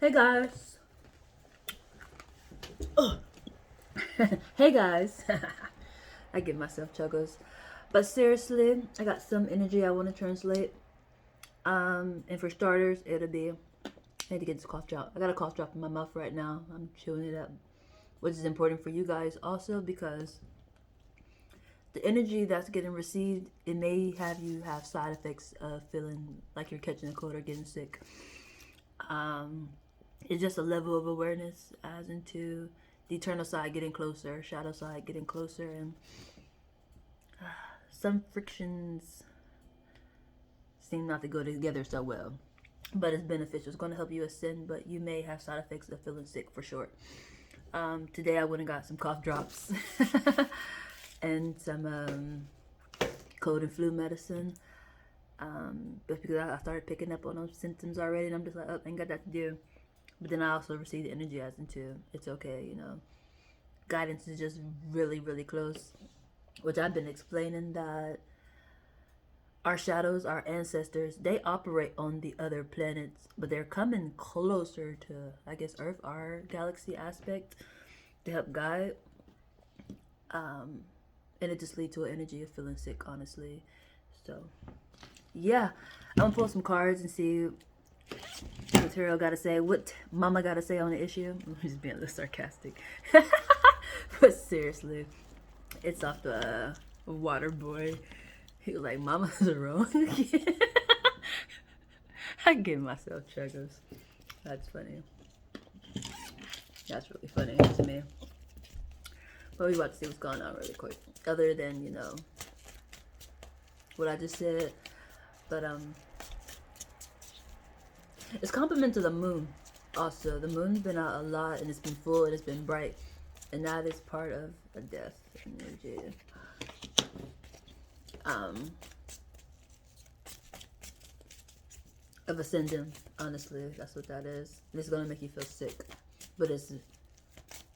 Hey guys. Oh. Hey guys. I give myself chuggles. But seriously, I got some energy I want to translate. And for starters, it'll be I need to get this cough drop. I got a cough drop in my mouth right now. I'm chewing it up. Which is important for you guys also because the energy that's getting received, it may have you have side effects of feeling like you're catching a cold or getting sick. Um, it's just a level of awareness as into the eternal side getting closer, shadow side getting closer, and some frictions seem not to go together so well. But it's beneficial. It's going to help you ascend, but you may have side effects of feeling sick for sure. Today I went and got some cough drops and some cold and flu medicine. But because I started picking up on those symptoms already, and I'm just like, oh, ain't got that to do. But then I also received the energy as into it's okay, you know. Guidance is just really, really close, which I've been explaining that our shadows, our ancestors, they operate on the other planets, but they're coming closer to, I guess, Earth, our galaxy aspect, to help guide. And it just leads to an energy of feeling sick, honestly. So, yeah, I'm gonna pull some cards and see what Tarot got to say, what Mama got to say on the issue. I'm just being a little sarcastic. But seriously, it's off the water boy. He was like, Mama's wrong again. I give myself chuggles. That's funny. That's really funny to me. But we about to see what's going on really quick. Other than, you know, what I just said. But it's compliment to the moon. Also, the moon's been out a lot and it's been full and it's been bright. And that is part of a death energy. Of ascending, honestly, that's what that is. And it's gonna make you feel sick, but it's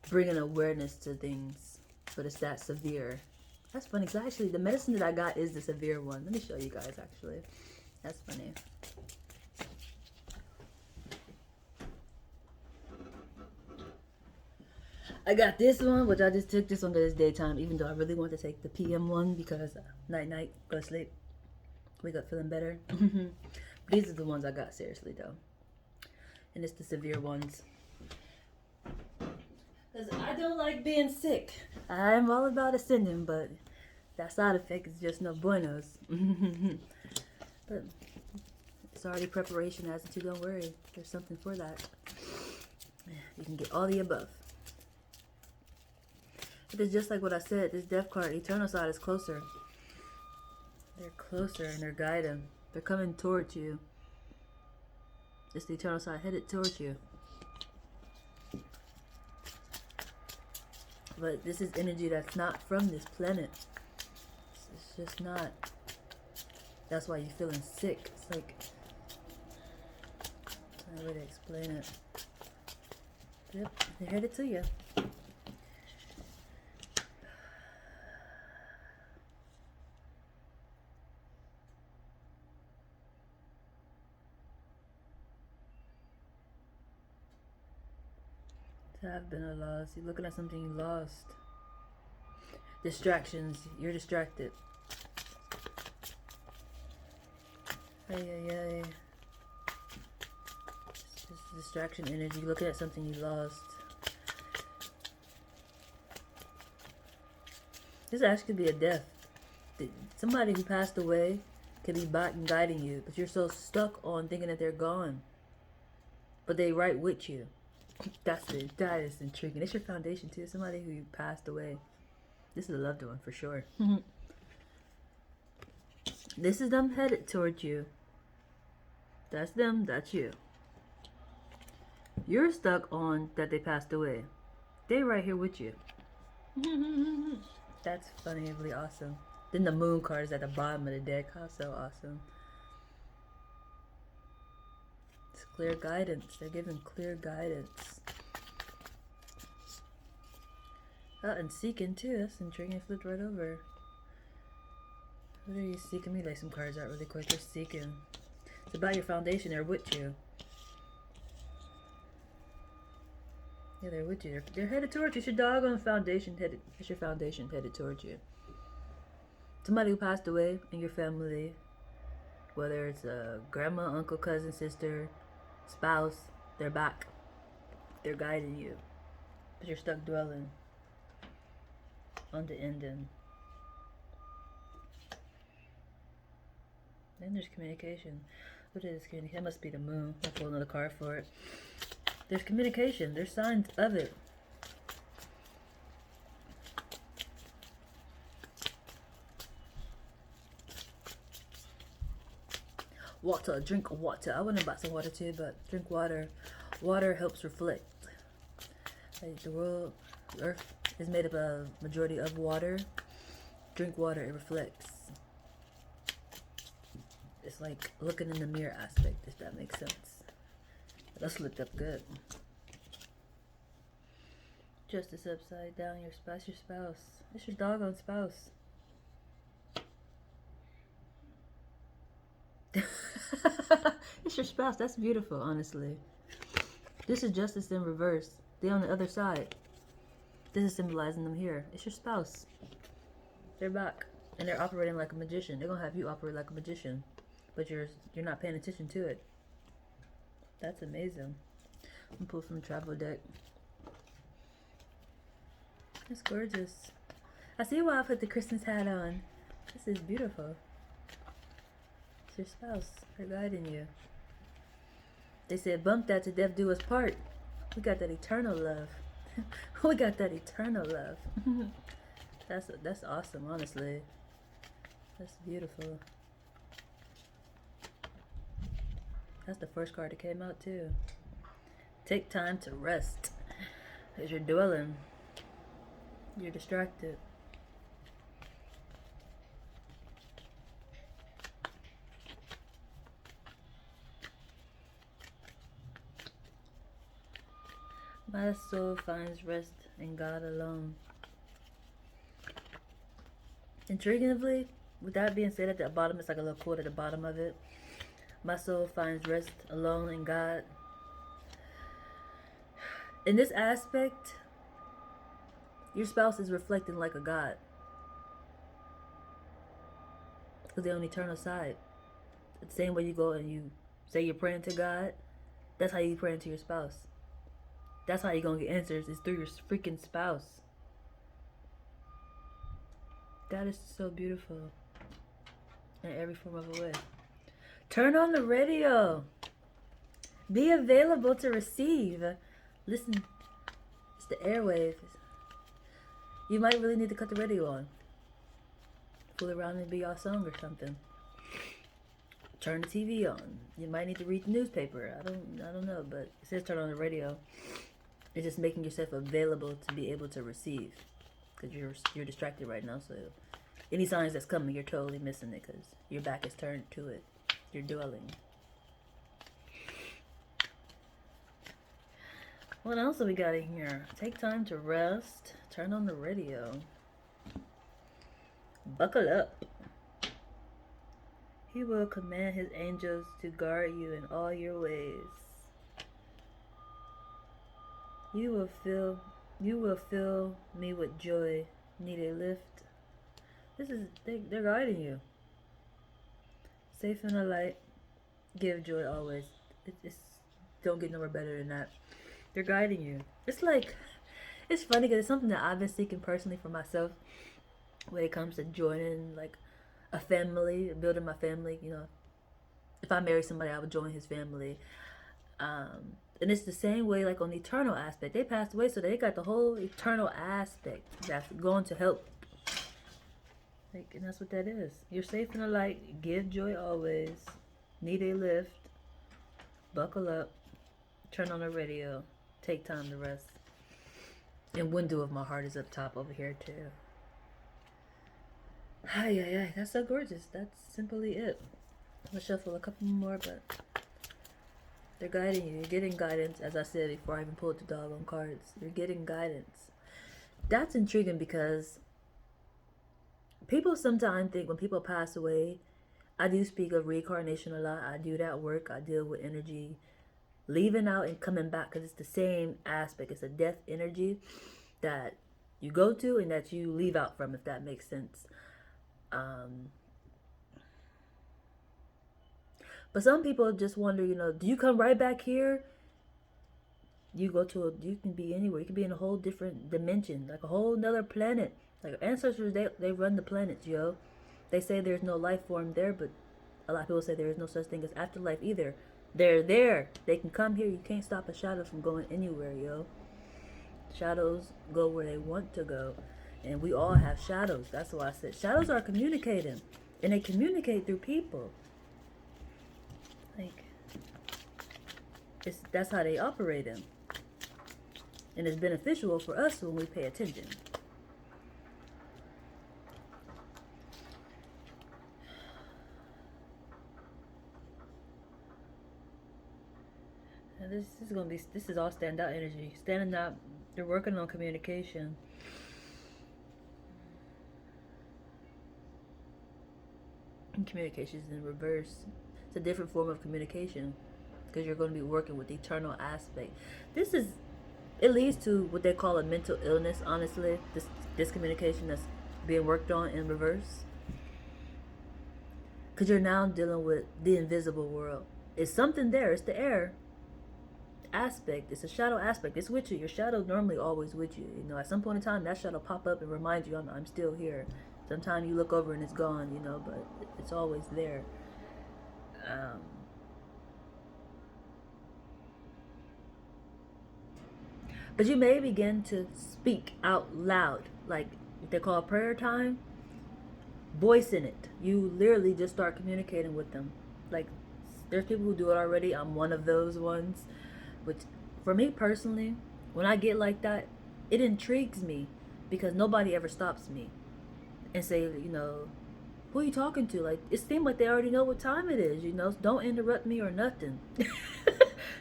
bringing awareness to things. But it's that severe. That's funny because actually the medicine that I got is the severe one. Let me show you guys. Actually, that's funny. I got this one, which I just took this one because it's daytime, even though I really want to take the PM one because night, go to sleep, wake up feeling better. These are the ones I got, seriously, though. And it's the severe ones. Because I don't like being sick. I'm all about ascending, but that side effect is just no buenos. But it's already preparation as to don't worry. There's something for that. You can get all the above. But it's just like what I said, this death card, eternal side is closer. They're closer and they're guiding. They're coming towards you. It's the eternal side headed towards you. But this is energy that's not from this planet. It's just not. That's why you're feeling sick. It's like, there's no way to explain it. Yep, they're headed to you. To have been a loss. You're looking at something you lost. Distractions. You're distracted. Hey. It's just distraction energy. You're looking at something you lost. This actually could be a death. Somebody who passed away could be back and guiding you, but you're so stuck on thinking that they're gone. But they right with you. That is intriguing. It's your foundation too. Somebody who passed away. This is a loved one for sure. This is them headed towards you. That's them, that's you. You're stuck on that they passed away. They right here with you. That's funny, really awesome. Then the moon card is at the bottom of the deck. How so awesome. It's clear guidance. They're giving clear guidance. Oh, and seeking too. That's intriguing. Flipped right over. What are you seeking? Let me lay some cards out really quick. They're seeking. It's about your foundation. They're with you. Yeah, they're with you. They're headed towards you. It's your dog on the foundation headed. It's your foundation headed towards you. Somebody who passed away in your family, whether it's a grandma, uncle, cousin, sister, spouse, they're back. They're guiding you. But you're stuck dwelling on the ending. Then there's communication. What is communication? That must be the moon. I'll pull another card for it. There's communication. There's signs of it. Water. Drink water. I wouldn't buy some water too, but drink water. Water helps reflect. Like the world, Earth is made up of majority of water. Drink water. It reflects. It's like looking in the mirror aspect, if that makes sense. That's looked up good. Justice upside down. Your spouse. Your spouse. It's your doggone spouse. It's your spouse. That's beautiful, honestly. This is justice in reverse. They're on the other side. This is symbolizing them here. It's your spouse. They're back. And they're operating like a magician. They're going to have you operate like a magician. But you're not paying attention to it. That's amazing. I'm going to pull from the travel deck. That's gorgeous. I see why I put the Christmas hat on. This is beautiful. It's your spouse. They're guiding you. They said, bump that to death do us part. We got that eternal love. We got that eternal love. That's awesome, honestly. That's beautiful. That's the first card that came out too. Take time to rest. As you're dwelling, you're distracted. My soul finds rest in God alone. Intriguingly, with that being said, at the bottom, it's like a little quote at the bottom of it. My soul finds rest alone in God. In this aspect, your spouse is reflecting like a God. Because they're on the eternal side. The same way you go and you say you're praying to God, that's how you praying to your spouse. That's how you're going to get answers, is through your freaking spouse. That is so beautiful. In every form of a way. Turn on the radio. Be available to receive. Listen. It's the airwaves. You might really need to cut the radio on. Fool around and be your song or something. Turn the TV on. You might need to read the newspaper. I don't know, but it says turn on the radio. It's just making yourself available to be able to receive, because you're distracted right now. So any signs that's coming, you're totally missing it because your back is turned to it. You're dwelling. What else have we got in here? Take time to rest. Turn on the radio. Buckle up. He will command his angels to guard you in all your ways. You will fill me with joy. Need a lift. They're guiding you. Safe in the light. Give joy always. It's don't get nowhere better than that. They're guiding you. It's like, it's funny because it's something that I've been seeking personally for myself when it comes to joining like a family, building my family. You know, if I marry somebody, I would join his family. And it's the same way like on the eternal aspect. They passed away, so they got the whole eternal aspect that's going to help. Like, and that's what that is. You're safe in the light. Give joy always. Need a lift. Buckle up. Turn on the radio. Take time to rest. And window of my heart is up top over here too. Ay. That's so gorgeous. That's simply it. I'm gonna shuffle a couple more, but they're guiding you. You're getting guidance, as I said before I even pulled the doggone cards. You're getting guidance. That's intriguing because people sometimes think when people pass away, I do speak of reincarnation a lot. I do that work. I deal with energy leaving out and coming back, because it's the same aspect. It's a death energy that you go to and that you leave out from, if that makes sense. But some people just wonder, do you come right back here? You can be anywhere. You can be in a whole different dimension, like a whole nother planet. Like ancestors, they run the planets, yo. They say there's no life form there, but a lot of people say there is no such thing as afterlife either. They're there. They can come here. You can't stop a shadow from going anywhere, yo. Shadows go where they want to go. And we all have shadows. That's why I said shadows are communicating. And they communicate through people. Like, that's how they operate in. And it's beneficial for us when we pay attention. And this is all standout energy. Standing out, they're working on communication. And communication is in reverse. It's a different form of communication, because you're going to be working with the eternal aspect. It leads to what they call a mental illness, honestly. This communication that's being worked on in reverse. Because you're now dealing with the invisible world. It's something there. It's the air aspect. It's a shadow aspect. It's with you. Your shadow normally always with you. At some point in time, that shadow pop up and remind you, I'm still here. Sometimes you look over and it's gone, but it's always there. But you may begin to speak out loud, like what they call prayer time. Voice in it. You literally just start communicating with them. Like, there's people who do it already. I'm one of those ones. Which, for me personally, when I get like that, it intrigues me, because nobody ever stops me and say, who are you talking to? Like, it seems like they already know what time it is, Don't interrupt me or nothing.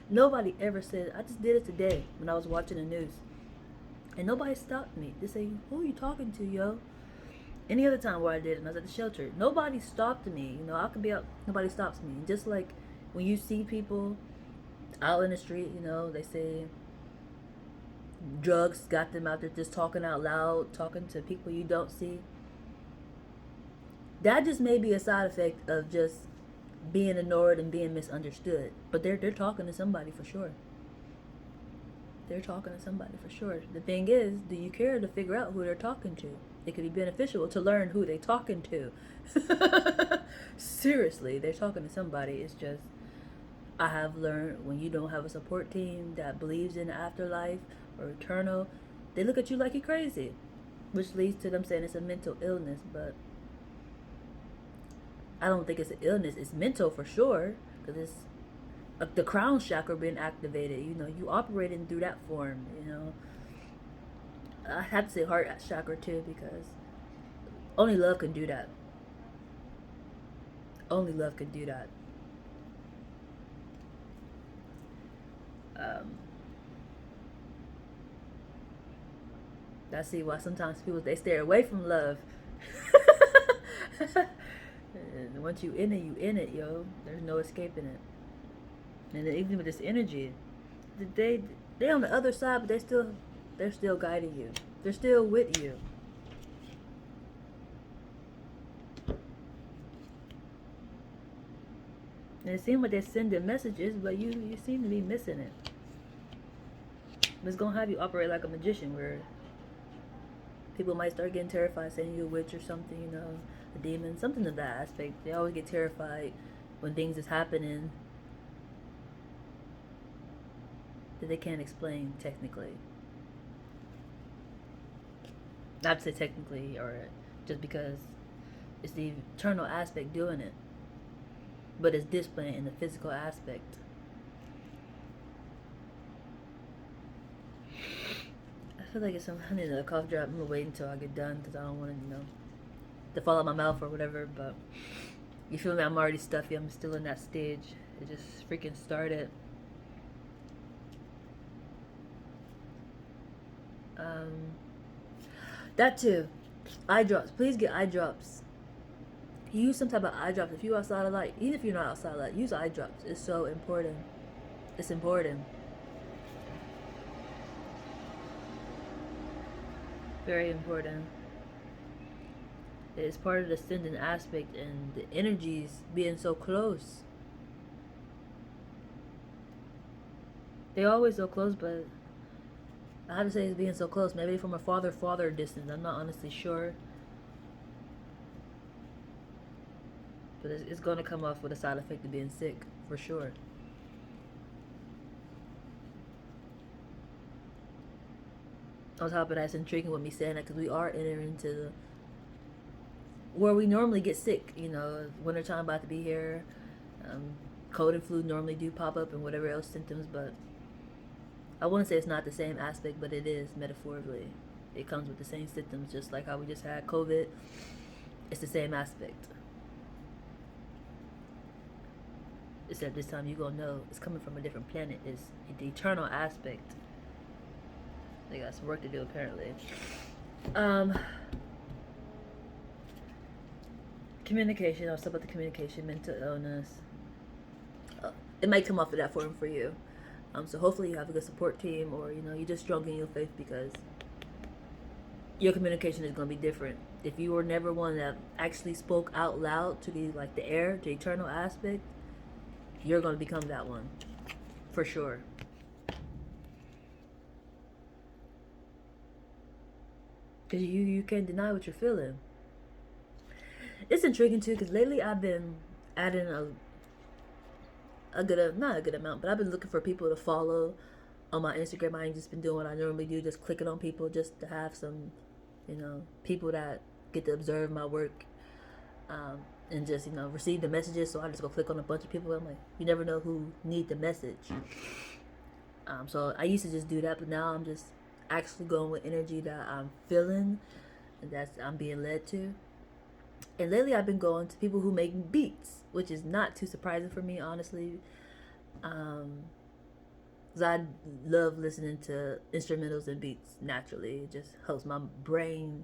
Nobody ever said. I just did it today when I was watching the news, and nobody stopped me. They say, who are you talking to, yo? Any other time where I did it, and I was at the shelter, nobody stopped me. I could be out, nobody stops me. Just like when you see people out in the street, they say drugs got them out there just talking out loud, talking to people you don't see. That just may be a side effect of just being ignored and being misunderstood. But they're talking to somebody for sure. They're talking to somebody for sure. The thing is, do you care to figure out who they're talking to? It could be beneficial to learn who they're talking to. Seriously, they're talking to somebody. It's just, I have learned, when you don't have a support team that believes in afterlife or eternal, they look at you like you're crazy, which leads to them saying it's a mental illness. But I don't think it's an illness. It's mental for sure, because it's the crown chakra being activated. You operating through that form. I have to say heart chakra too, because only love can do that. Only love can do that. I see why sometimes people, they stay away from love. And once you in it, yo. There's no escaping it. And even with this energy, they on the other side, but they're still guiding you. They're still with you. And it seems like they're sending messages, but you seem to be missing it. It's gonna have you operate like a magician, where people might start getting terrified, saying you're a witch or something, a demon, something of that aspect. They always get terrified when things is happening that they can't explain technically. Not to say technically, or just because it's the eternal aspect doing it, but it's displaying in the physical aspect. I feel like I need a cough drop. I'm gonna wait until I get done, because I don't want to fall out my mouth or whatever. But you feel me? I'm already stuffy. I'm still in that stage. It just freaking started. That too. Eye drops. Please get eye drops. Use some type of eye drops. If you're outside of light, even if you're not outside of light, use eye drops. It's so important. It's important. Very important. It's part of the ascendant aspect and the energies being so close. They're always so close, but I have to say it's being so close. Maybe from a farther distance. I'm not honestly sure. But it's going to come off with a side effect of being sick, for sure. On top of that, it's intriguing with me saying that because we are entering into the where we normally get sick. You know, wintertime about to be here. Cold and flu normally do pop up and whatever else symptoms, but I want to say it's not the same aspect, but it is metaphorically. It comes with the same symptoms, just like how we just had COVID. It's the same aspect. Except this time you're going to know it's coming from a different planet. It's the eternal aspect. They got some work to do, apparently. Communication. I'll talk about the communication, mental illness. It might come off of that form for you. So hopefully you have a good support team, or you're just strong in your faith, because your communication is going to be different. If you were never one that actually spoke out loud to the air, the eternal aspect, you're going to become that one, for sure. Because you can't deny what you're feeling. It's intriguing too, because lately I've been adding not a good amount, but I've been looking for people to follow on my Instagram. I ain't just been doing what I normally do, just clicking on people just to have some, people that get to observe my work, and just, receive the messages. So I just go click on a bunch of people. I'm like, you never know who need the message. So I used to just do that, but now I'm just actually going with energy that I'm feeling and that I'm being led to. And lately I've been going to people who make beats, which is not too surprising for me, honestly. Because I love listening to instrumentals and beats naturally. It just helps my brain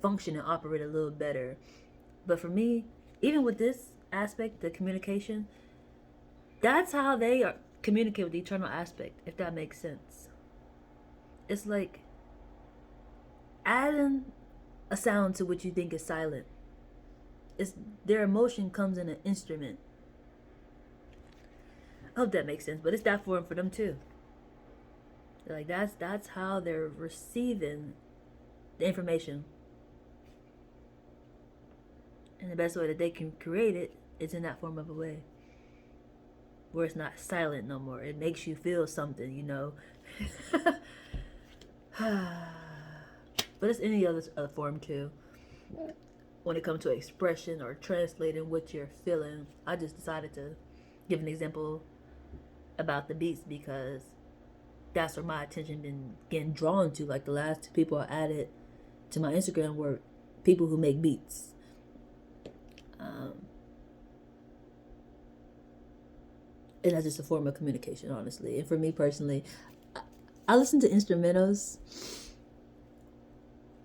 function and operate a little better. But for me, even with this aspect, the communication, that's how they communicate with the eternal aspect, if that makes sense. It's like adding a sound to what you think is silent. It's their emotion comes in an instrument. I hope that makes sense, but it's that for them too. Like that's how they're receiving the information. And the best way that they can create it is in that form of a way where it's not silent no more. It makes you feel something, But it's any other form too. When it comes to expression or translating what you're feeling, I just decided to give an example about the beats because that's where my attention been getting drawn to. Like the last two people I added to my Instagram were people who make beats. And that's just a form of communication, honestly. And for me personally, I listen to instrumentals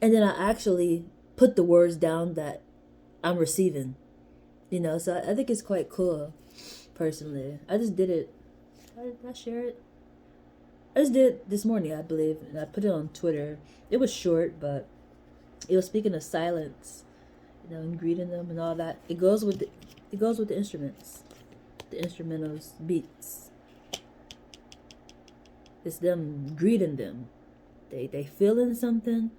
and then I actually put the words down that I'm receiving. So I think it's quite cool, personally. I just did it. Did I share it? I just did it this morning, I believe, and I put it on Twitter. It was short, but it was speaking of silence, and greeting them and all that. It goes with the instruments, the instrumentals, beats. It's them greeting them. They feeling something,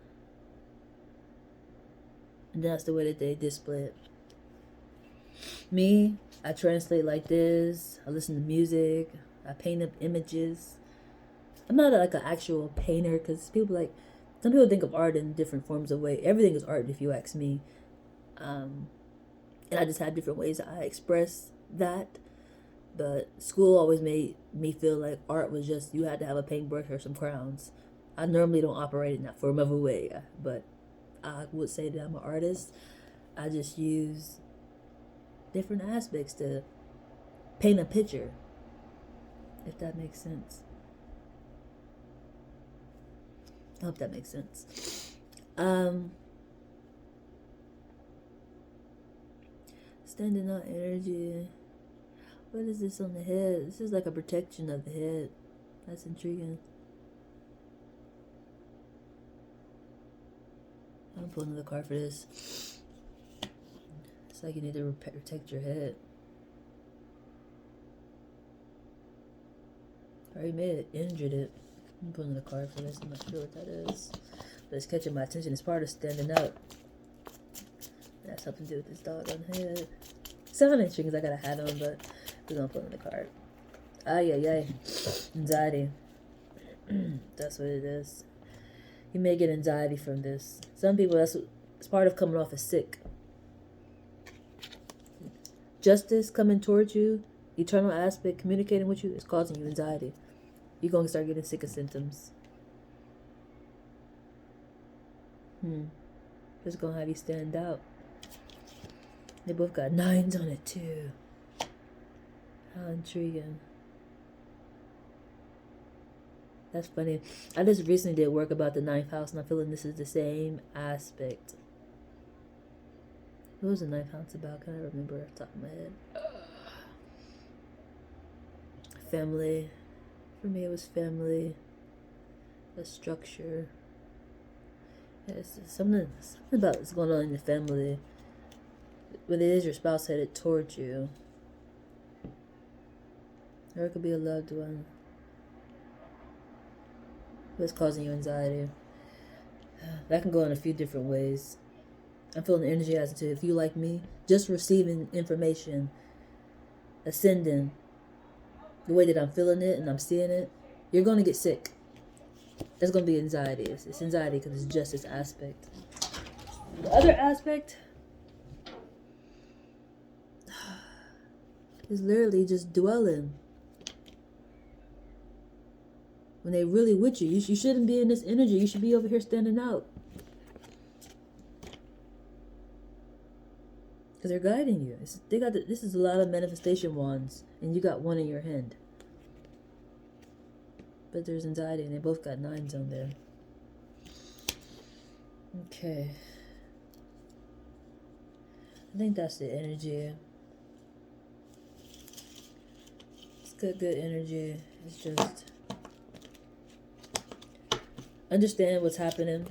and that's the way that they display it. Me, I translate like this. I listen to music. I paint up images. I'm not like an actual painter because some people think of art in different forms of way. Everything is art if you ask me. And I just have different ways I express that. But school always made me feel like art was just you had to have a paintbrush or some crayons. I normally don't operate in that form of a way, but I would say that I'm an artist. I just use different aspects to paint a picture, if that makes sense. I hope that makes sense. Standing out energy. What is this on the head? This is like a protection of the head. That's intriguing. I'm pulling the card for this. It's like you need to protect your head. I already made it, injured it. I'm pulling the card for this. I'm not sure what that is. But it's catching my attention. It's part of standing out. It has something to do with this dog on the head. Sound intriguing because I got a hat on, but we're going to pull in the card. Ay, ay, ay. Anxiety. That's what it is. You may get anxiety from this. Some people, it's part of coming off as sick. Justice coming towards you, eternal aspect communicating with you is causing you anxiety. You're going to start getting sick of symptoms. It's going to have you stand out. They both got 9s on it too. How intriguing. That's funny. I just recently did work about the 9th house, and I'm feeling this is the same aspect. What was the 9th house about? Can I remember off the top of my head? Family. For me, it was family. A structure. It's something about what's going on in the family. But it is your spouse headed towards you. Or it could be a loved one. What's causing you anxiety? That can go in a few different ways. I'm feeling the energy as to if you like me, just receiving information, ascending, the way that I'm feeling it and I'm seeing it, you're going to get sick. That's going to be anxiety. It's anxiety because it's just this aspect. The other aspect is literally just dwelling. When they really with you, you shouldn't be in this energy. You should be over here standing out. Because they're guiding you. This is a lot of manifestation wands. And you got one in your hand. But there's anxiety and they both got 9s on there. Okay. I think that's the energy. It's good energy. It's just understand what's happening,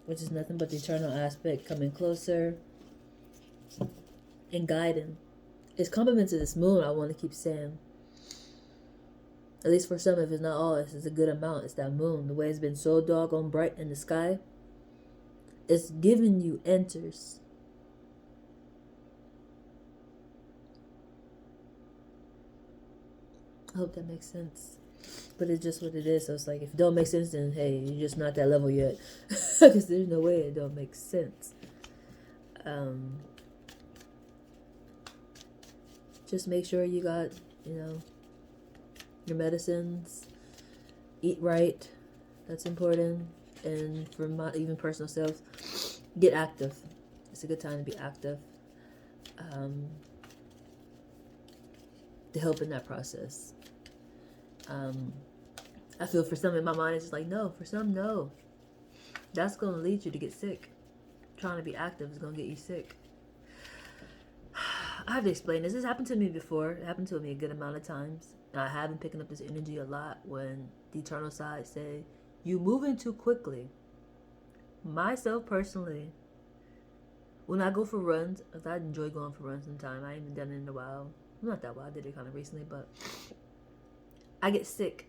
which is nothing but the eternal aspect coming closer and guiding. It's compliments of this moon, I want to keep saying. At least for some, if it's not all, it's a good amount. It's that moon. The way it's been so doggone bright in the sky, it's giving you enters. I hope that makes sense. But it's just what it is. So it's like, if it don't make sense, then hey, you're just not that level yet. Because there's no way it don't make sense. Just make sure you got, your medicines. Eat right. That's important. And for my even personal self, get active. It's a good time to be active. To help in that process. I feel for some in my mind, it's just like, no. For some, no. That's going to lead you to get sick. Trying to be active is going to get you sick. I have to explain this. This happened to me before. It happened to me a good amount of times. And I have been picking up this energy a lot when the eternal side say, you moving too quickly. Myself personally, when I go for runs, because I enjoy going for runs sometimes. I haven't done it in a while. Not that while. I did it kind of recently, but I get sick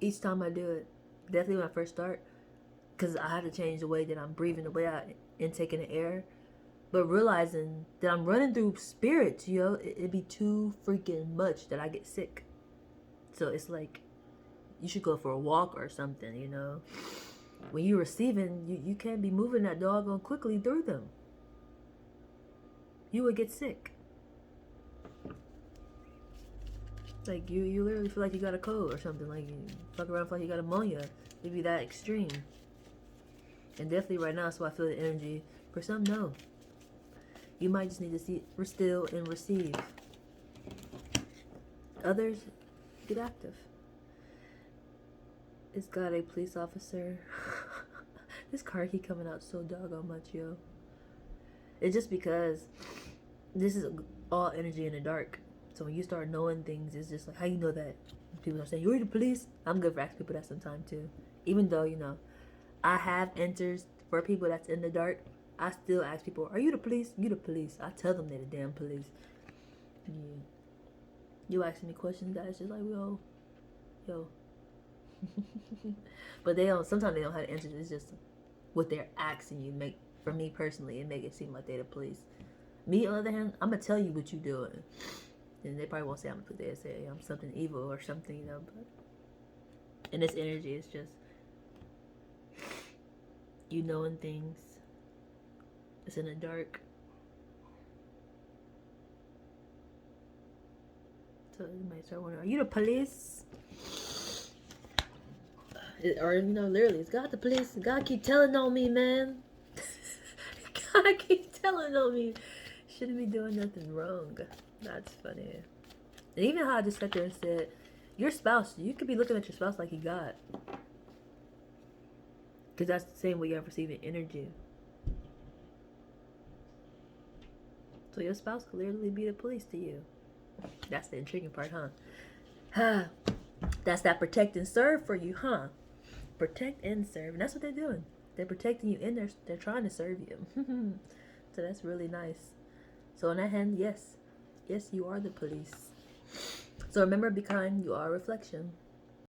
each time I do it. Definitely when I first start, because I have to change the way that I'm breathing, the way I intaking the air. But realizing that I'm running through spirits, it'd be too freaking much that I get sick. So it's like, you should go for a walk or something, When you're receiving, you can't be moving that doggone quickly through them. You would get sick. Like, you literally feel like you got a cold or something. Like, you fuck around, feel like you got ammonia. It'd be that extreme. And definitely right now, so I feel the energy. For some, no. You might just need to sit still and receive. Others, get active. It's got a police officer. This card keep coming out so doggone much, yo. It's just because this is all energy in the dark. So when you start knowing things, it's just like, how you know that? People are saying, you're the police. I'm good for asking people that sometimes too. Even though, you know, I have answers for people that's in the dark, I still ask people, are you the police? You the police. I tell them they're the damn police. Yeah. You ask me questions, guys, just like, yo. But they don't, sometimes they don't have answers. It's just what they're asking you make, for me personally, it make it seem like they're the police. Me, on the other hand, I'm going to tell you what you're doing. And they probably won't say I'm a police. They say I'm something evil or something, you know. But in this energy, it's just you knowing things. It's in the dark. So you might start wondering, are you the police? Or, you know, literally, it's God the police. God keep telling on me, man. God keep telling on me. Shouldn't be doing nothing wrong. That's funny. And even how I just sat there and said, your spouse, you could be looking at your spouse like he God. Because that's the same way you're receiving energy. So your spouse could literally be the police to you. That's the intriguing part, huh? That's that protect and serve for you, huh? Protect and serve. And that's what they're doing. They're protecting you and they're trying to serve you. So that's really nice. So on that hand, yes. Yes, you are the police. So remember, be kind. You are a reflection.